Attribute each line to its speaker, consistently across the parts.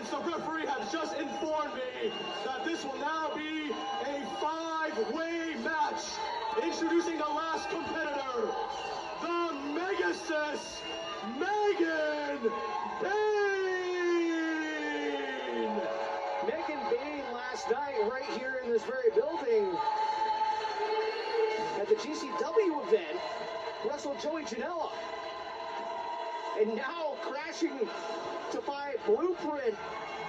Speaker 1: Participants, the referee has just informed me that this will now be a 5-way match. Introducing the last competitor, the Megasis, Megan Bayne.
Speaker 2: Megan Bayne last night right here in this very building at the GCW event wrestled Joey Janela. And now crashing to find Blueprint.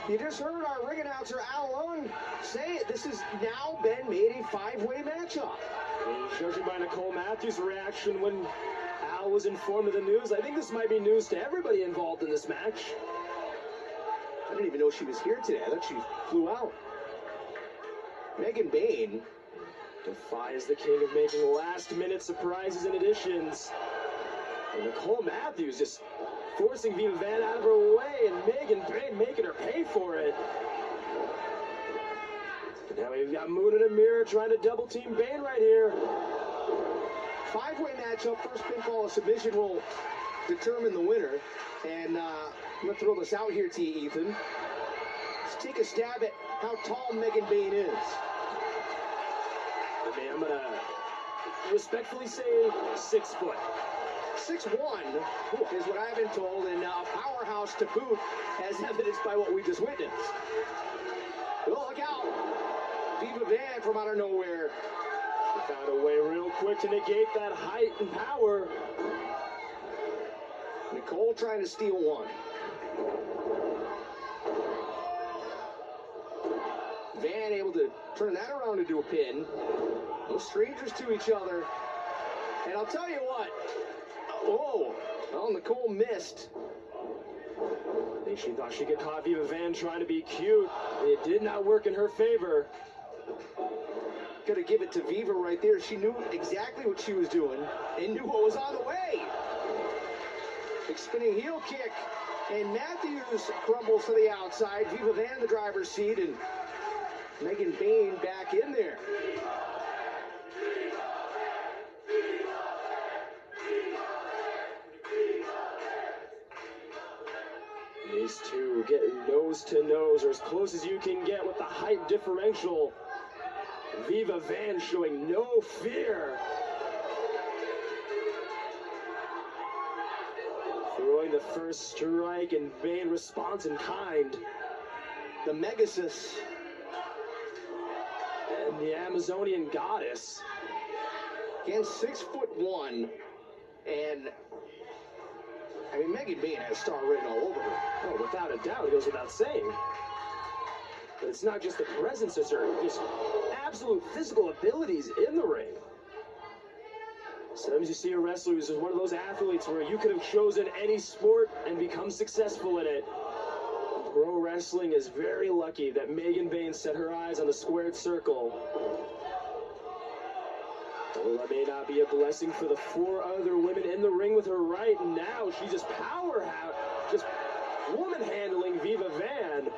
Speaker 2: You just heard our ring announcer Al Lung say it. This has now been made a 5-way matchup.
Speaker 3: Judging by Nicole Matthews' reaction when Al was informed of the news, I think this might be news to everybody involved in this match.
Speaker 2: I didn't even know she was here today. I thought she flew out. Megan Bayne
Speaker 3: Defies the king of making last-minute surprises and additions. And Nicole Matthews just forcing Viva Van out of her way, and Megan Bayne making her pay for it. And now we've got Moon and Amira trying to double-team Bayne right here.
Speaker 2: 5-way matchup. First pinfall or submission will determine the winner. And I'm going to throw this out here to you, Ethan. Let's take a stab at how tall Megan Bayne is.
Speaker 3: I mean, I'm going to respectfully say 6 foot.
Speaker 2: 6'1" is what I've been told, and a powerhouse to boot, as evidenced by what we just witnessed. Oh, look out! Viva Van from out of nowhere.
Speaker 3: Found a way real quick to negate that height and power.
Speaker 2: Nicole trying to steal one. Van able to turn that around into a pin. No strangers to each other. And I'll tell you what. Oh, well, Nicole missed.
Speaker 3: I think she thought she could caught Viva Van trying to be cute. It did not work in her favor.
Speaker 2: Gotta give it to Viva right there. She knew exactly what she was doing and knew what was on the way. Big spinning heel kick. And Matthews crumbles to the outside. Viva Van the driver's seat, and Megan Bayne back in there.
Speaker 3: These two getting nose to nose, or as close as you can get with the height differential. Viva Van showing no fear. Throwing the first strike, and Bayne responds in kind.
Speaker 2: The Megasis.
Speaker 3: And the Amazonian goddess.
Speaker 2: Again, 6'1", and I mean, Megan Bayne has star written all over her.
Speaker 3: Oh, without a doubt, it goes without saying. But it's not just the presence, it's her just absolute physical abilities in the ring. Sometimes you see a wrestler who's one of those athletes where you could have chosen any sport and become successful in it. Pro wrestling is very lucky that Megan Bayne set her eyes on the squared circle. Well, that may not be a blessing for the 4 other women in the ring with her right now. She just just woman handling Viva Van.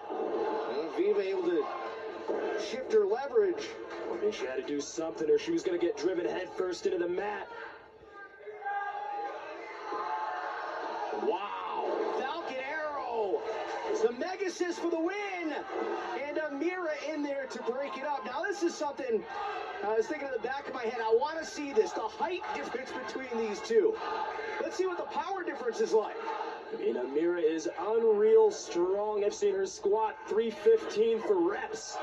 Speaker 2: And Viva able to shift her leverage.
Speaker 3: I mean, she had to do something or she was going to get driven headfirst into the mat.
Speaker 2: Wow! Falcon Arrow! The Megasis for the win! And Amira in there to break it up. Now this is something I was thinking in the back of my head. I want to see this, the height difference between these two. Let's see what the power difference is like.
Speaker 3: I mean, Amira is unreal strong. I've seen her squat 315 for reps.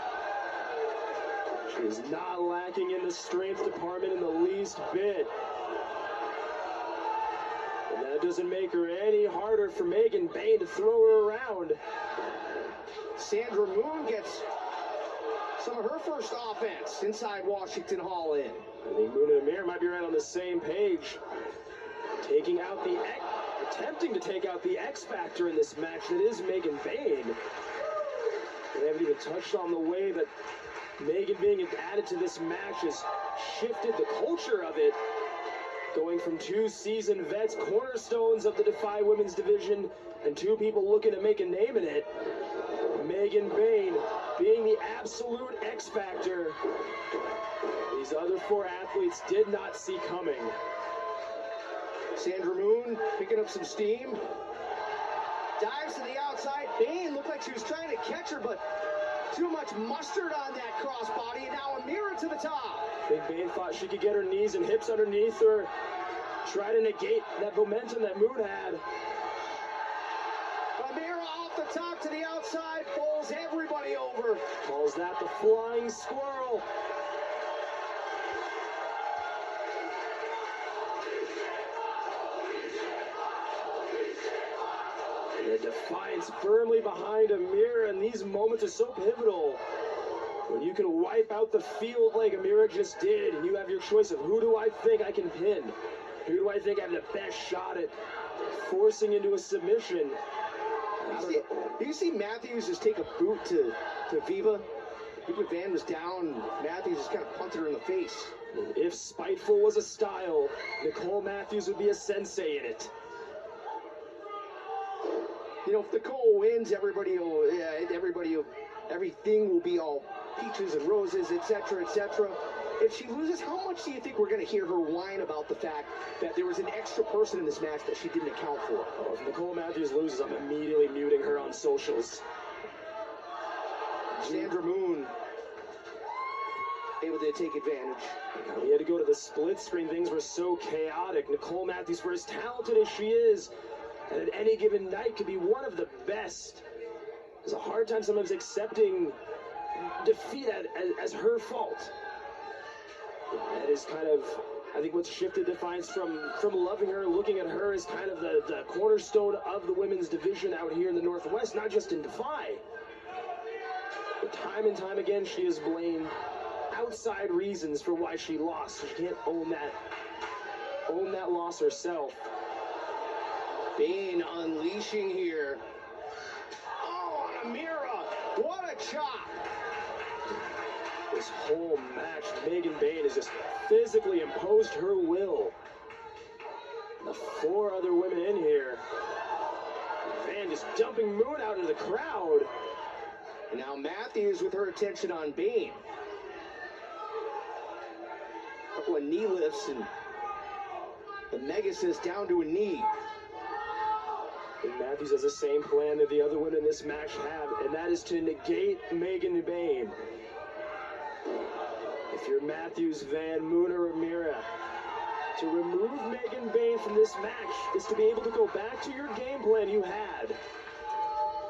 Speaker 3: She is not lacking in the strength department in the least bit. And that doesn't make her any harder for Megan Bayne to throw her around.
Speaker 2: Sandra Moon gets some of her first offense inside Washington Hall Inn.
Speaker 3: I think Moon and Amir might be right on the same page. Attempting to take out the X Factor in this match that is Megan Bayne. They haven't even touched on the way that Megan being added to this match has shifted the culture of it. Going from 2 seasoned vets, cornerstones of the Defy Women's division, and 2 people looking to make a name in it. Megan Bayne being the absolute X Factor. These other 4 athletes did not see coming.
Speaker 2: Sandra Moon picking up some steam. Dives to the outside. Bain looked like she was trying to catch her, but too much mustard on that crossbody. And now Amira to the top.
Speaker 3: I think Bain thought she could get her knees and hips underneath her. Try to negate that momentum that Moon had.
Speaker 2: Amira off the top to the outside. Bowls everybody over.
Speaker 3: Calls that the flying squirrel. The defiance firmly behind Amira, and these moments are so pivotal. When you can wipe out the field like Amira just did, and you have your choice of who do I think I can pin? Who do I think I have the best shot at forcing into a submission?
Speaker 2: You see Matthews just take a boot to Viva? Viva Van was down. Matthews just kind of punted her in the face.
Speaker 3: If spiteful was a style, Nicole Matthews would be a sensei in it.
Speaker 2: You know, if Nicole wins, everything will be all peaches and roses, etc., etc. If she loses, how much do you think we're going to hear her whine about the fact that there was an extra person in this match that she didn't account for?
Speaker 3: Oh, if Nicole Matthews loses, I'm immediately muting her on socials.
Speaker 2: Sandra Moon able to take advantage.
Speaker 3: We had to go to the split screen. Things were so chaotic. Nicole Matthews, for as talented as she is, and at any given night could be one of the best. There's a hard time sometimes accepting defeat as her fault. That is kind of, I think, what's shifted Defiance from loving her, looking at her as kind of the cornerstone of the women's division out here in the Northwest, not just in Defy. But time and time again, she has blamed outside reasons for why she lost. She can't own that loss herself.
Speaker 2: Bain unleashing here. Oh, Amira, what a chop.
Speaker 3: This whole match, Megan Bain has just physically imposed her will. The four other women in here. Van just dumping Moon out into the crowd.
Speaker 2: And now Matthews with her attention on Bain. A couple of knee lifts and the Megasis down to a knee.
Speaker 3: And Matthews has the same plan that the other women in this match have, and that is to negate Megan Bain. If you're Matthews, Van, Moon, or Amira, to remove Megan Bain from this match is to be able to go back to your game plan you had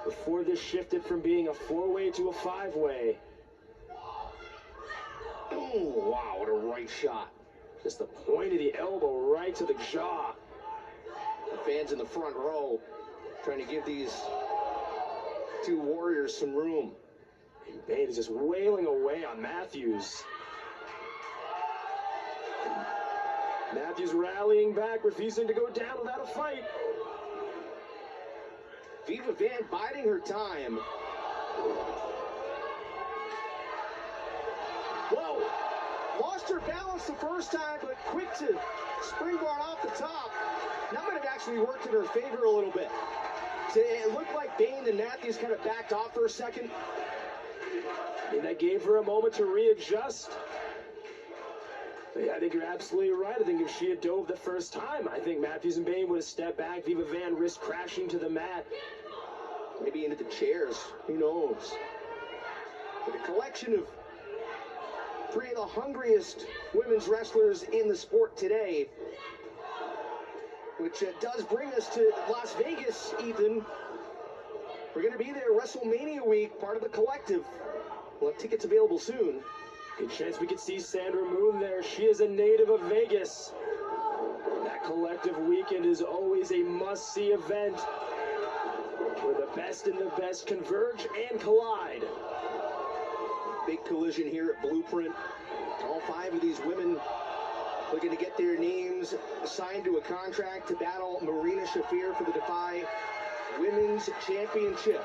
Speaker 3: before this shifted from being a four-way to a five-way.
Speaker 2: Oh, wow, what a right shot.
Speaker 3: Just the point of the elbow right to the jaw.
Speaker 2: The fans in the front row trying to give these two warriors some room.
Speaker 3: And Bain is just wailing away on Matthews. Matthews rallying back, refusing to go down without a fight.
Speaker 2: Viva Van biding her time. Whoa! Lost her balance the first time, but quick to springboard off the top. That might have actually worked in her favor a little bit. So it looked like Bain and Matthews kind of backed off for a second.
Speaker 3: And that gave her a moment to readjust. But yeah, I think you're absolutely right. I think if she had dove the first time, I think Matthews and Bain would have stepped back. Viva Van risked crashing to the mat.
Speaker 2: Maybe into the chairs. Who knows? But a collection of three of the hungriest women's wrestlers in the sport today. Which does bring us to Las Vegas, Ethan. We're going to be there WrestleMania week, part of the collective. We'll have tickets available soon.
Speaker 3: Good chance we could see Sandra Moon there. She is a native of Vegas. That collective weekend is always a must-see event where the best and the best converge and collide.
Speaker 2: Big collision here at Blueprint. All five of these women looking to get their names signed to a contract to battle Marina Shafir for the Defy Women's Championship.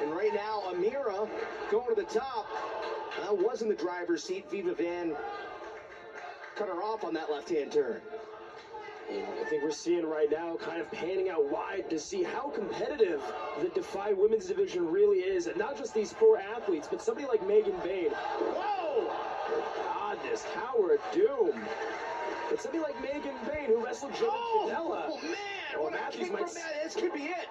Speaker 2: And right now, Amira going to the top. Was in the driver's seat. Viva Van cut her off on that left-hand turn.
Speaker 3: And I think we're seeing right now, kind of panning out wide to see how competitive the Defy women's division really is. And not just these four athletes, but somebody like Megan Bain.
Speaker 2: Whoa!
Speaker 3: God, this Tower of Doom. But somebody like Megan Bain, who wrestled Joey Janela.
Speaker 2: Oh, man!
Speaker 3: Oh,
Speaker 2: what a
Speaker 3: Matthews
Speaker 2: kick
Speaker 3: might...
Speaker 2: from that. This could be it.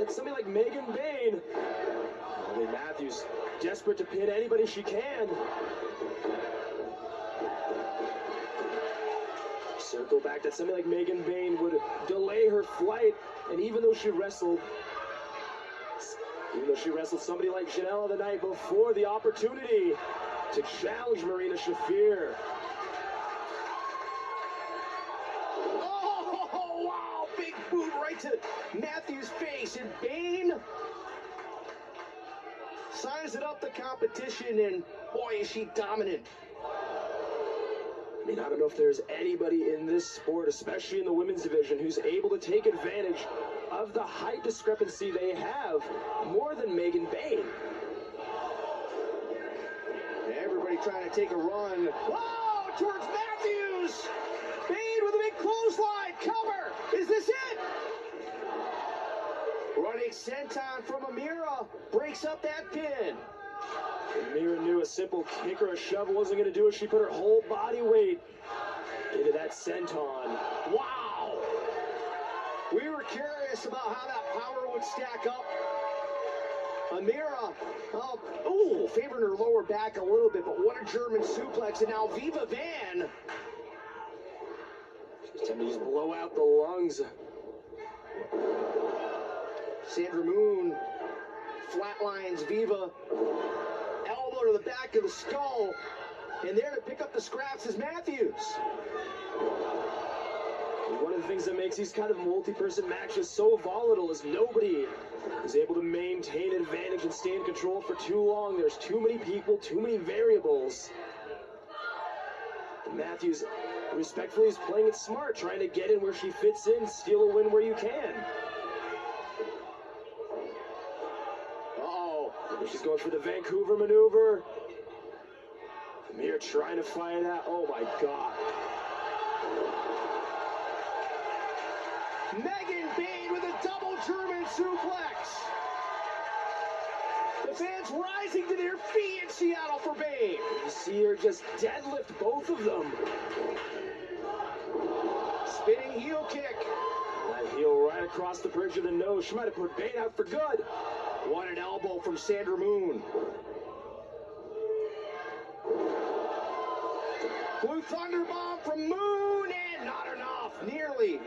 Speaker 3: at somebody like Megan Bayne. Matthews desperate to pin anybody she can. Circle back that somebody like Megan Bayne would delay her flight, and even though she wrestled somebody like Janela the night before, the opportunity to challenge Marina Shafir.
Speaker 2: Oh, wow, big boot right to Matthews' face, and Bayne signs it up the competition, and boy, is she dominant.
Speaker 3: I mean, I don't know if there's anybody in this sport, especially in the women's division, who's able to take advantage of the height discrepancy they have more than Megan Bayne.
Speaker 2: Everybody trying to take a run. Whoa, towards Matthews! Bayne with a big clothesline. Cover! Is this it? Running senton from Amira breaks up that pin.
Speaker 3: Amira knew a simple kick or a shove wasn't going to do it. She put her whole body weight into that senton.
Speaker 2: Wow! We were curious about how that power would stack up. Amira, favoring her lower back a little bit, but what a German suplex. And now Viva Van.
Speaker 3: She's time to just blow out the lungs.
Speaker 2: Sandra Moon flatlines Viva. Elbow to the back of the skull. And there to pick up the scraps is Matthews.
Speaker 3: One of the things that makes these kind of multi-person matches so volatile is nobody is able to maintain advantage and stay in control for too long. There's too many people, too many variables. And Matthews respectfully is playing it smart, trying to get in where she fits in, steal a win where you can. She's going for the Vancouver maneuver. Amir trying to find out. Oh my God.
Speaker 2: Megan Bayne with a double German suplex. The fans rising to their feet in Seattle for Bayne.
Speaker 3: You see her just deadlift both of them.
Speaker 2: Spinning heel kick.
Speaker 3: That heel right across the bridge of the nose. She might have put Bayne out for good.
Speaker 2: What an elbow from Sandra Moon. Blue Thunder Bomb from Moon, and not enough. Nearly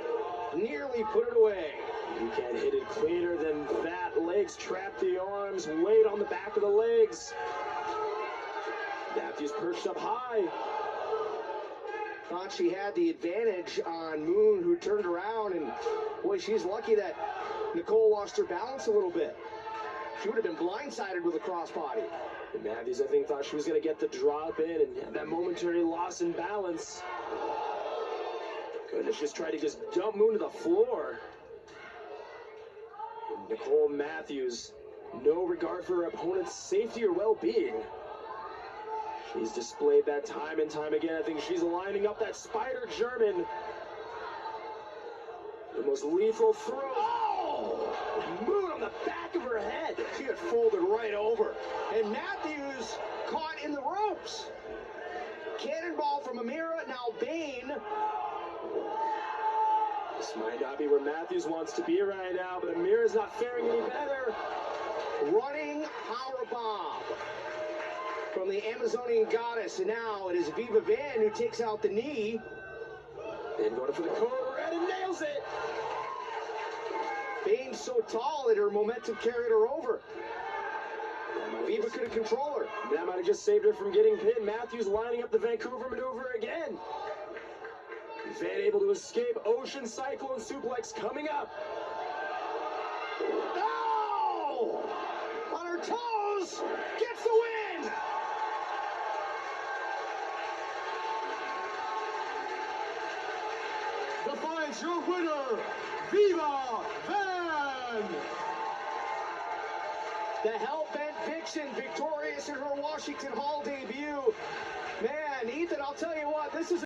Speaker 2: put it away.
Speaker 3: You can't hit it cleaner than that. Legs trap the arms, weight on the back of the legs. Matthews perched up high.
Speaker 2: Thought she had the advantage on Moon, who turned around, and boy, she's lucky that Nicole lost her balance a little bit. She would have been blindsided with a crossbody.
Speaker 3: And Matthews, I think, thought she was going to get the drop in, and that momentary loss in balance. Goodness, just tried to just dump Moon to the floor. And Nicole Matthews, no regard for her opponent's safety or well-being. She's displayed that time and time again. I think she's lining up that Spider German. The most lethal throw. Oh! Moon on the back of her head.
Speaker 2: She had folded right over. And Matthews caught in the ropes. Cannonball from Amira, now Bayne.
Speaker 3: This might not be where Matthews wants to be right now, but Amira's not faring any better.
Speaker 2: Running powerbomb from the Amazonian goddess. And now it is Viva Van who takes out the knee.
Speaker 3: And going for the code red and nails it.
Speaker 2: Bayne's so tall that her momentum carried her over. Viva couldn't control her.
Speaker 3: That might have just saved her from getting pinned. Matthews lining up the Vancouver maneuver again. Van able to escape. Ocean Cyclone suplex coming up.
Speaker 2: Oh! On her toes! Gets the win!
Speaker 1: Defines your winner, Viva Van!
Speaker 2: The Hell-Bent Vixen victorious in her Washington Hall debut. Man, Ethan, I'll tell you what, this is